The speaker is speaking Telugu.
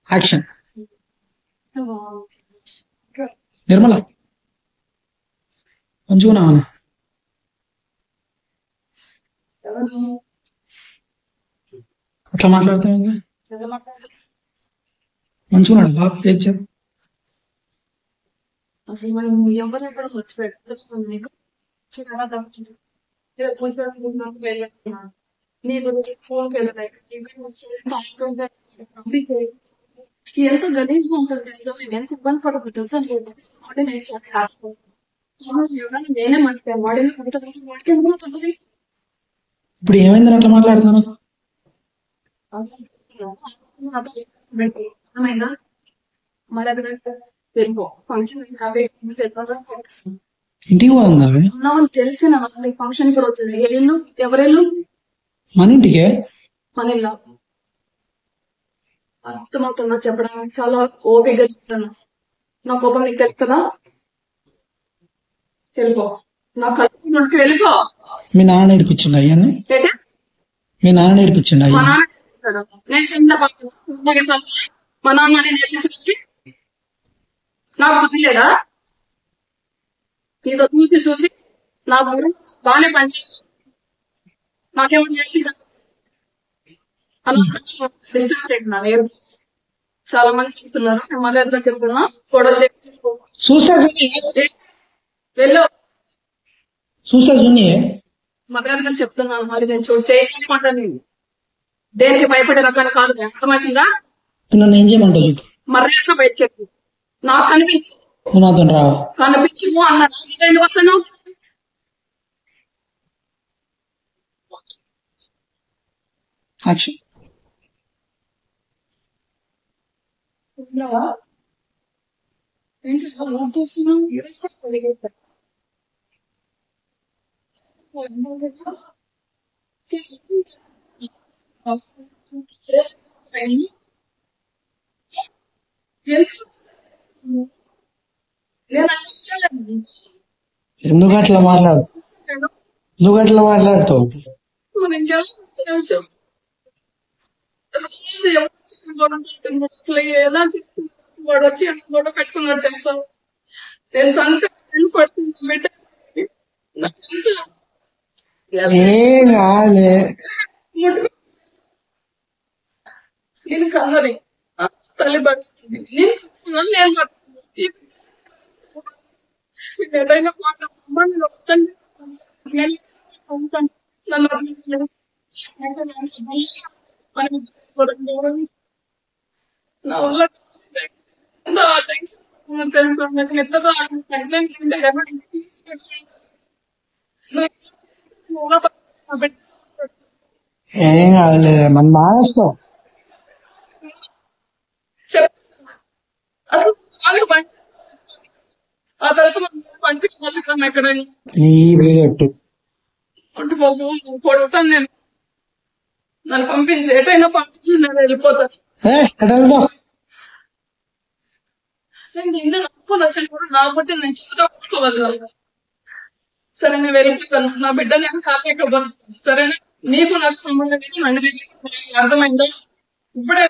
యాక్షన్. నిర్మల మంచిగా అట్లా మాట్లాడతాం ఇంకా మంచిగున్నాడు బాబు. ఏం చెప్పు అసలు మనం ఎవరు ఎక్కడ వచ్చి పెడుతుంది నీకు నీకు స్కూల్కి ఎంత గలీజ్ గా ఉంటుంది తెలుసా. మేము ఎంత ఇబ్బంది పడదు తెలుసా. ఎవరైనా నేనే మర్చిపోయాను వాడిని వాడికి ఎందుకు ఉంటుంది. ఇప్పుడు ఏమైందని అట్లా మాట్లాడుతాను. ఏమైందా మరి అది తెలుగు ఫంక్షన్ ఇంటికి పోతుందా ఉన్నామని తెలిస్తే నాకు అసలు ఈ ఫంక్షన్ కూడా వచ్చింది. ఇల్లు ఎవరిల్లు? మన ఇంటికే. మన ఇల్లు అర్థమవుతున్నా చెప్పడానికి చాలా ఓపికగా చెప్తాను. నా కోపం నీకు తెలుసు కదా. వెళ్ళిపో నా కళ్ళకి వెళ్ళిపో. మీ నాన్న నేర్పించిండు అయ్యాన్ని. మీ నాన్న నేర్పించిండు మా అయ్యా. నాన్న నేర్పిస్తాడు. నేను చిన్న మా నాన్న నేర్పించడానికి నాకు బుద్ధి లేదా? నీతో చూసి చూసి నా బుర్ర బాగానే పనిచేస్తుంది. నాకేమో నేర్పించాలి డిస్టర్బ్ చేయకుండా. చాలా మంది చూస్తున్నారు. నేను మర్యాదగా చెప్తున్నా. గొడవ వెళ్ళు. మర్యాదగా చెప్తున్నాను. మరి నేను చేయమంటా. నేను దేనికి భయపడే రకాన్ని కాదు. అర్థమవుతుందా? నన్ను ఏం చేయమంటావు చెప్పు. మర్యాదగా బయటకు చెప్పు. నాకు కనిపించు. నాతో రా. కనిపించు అన్నా. ఎందుకు వస్తాను? యాక్షన్. ఏంటి చేస్తున్నావు? ఎందుకు అట్లా మాట్లాడు. నువ్వు అట్లా మాట్లాడుతావు. ఎలా వాడు వచ్చి గొడవ పెట్టుకున్నాడు తెలుసా. ఎంత పడుతుంది బిడ్డ. ఏం కాలే. నేను కన్నది తల్లి పడుతుంది. నేను పడుతుంది. ఏదైనా మాట నా వల్ల ఏం కాదులే మన మానేస్తావు. అసలు ఆ తర్వాత పంచుకోవాలి ఎక్కడ నీ వేగట్టు కొడతాను నేను. నన్ను పంపించి ఎటైనా పంపించి నేను వెళ్ళిపోతాను. నేను నిన్ను నమ్ముకొని వచ్చాను కూడా. నాకపోతే నేను చెప్తా కొట్టుకోవాలి. సరే నేను వెళ్ళిపోతాను. నా బిడ్డ నేను కాలేకపోతాను. సరేనా? నీకు నాకు సంబంధం నన్ను అర్థమైందా? ఇప్పుడే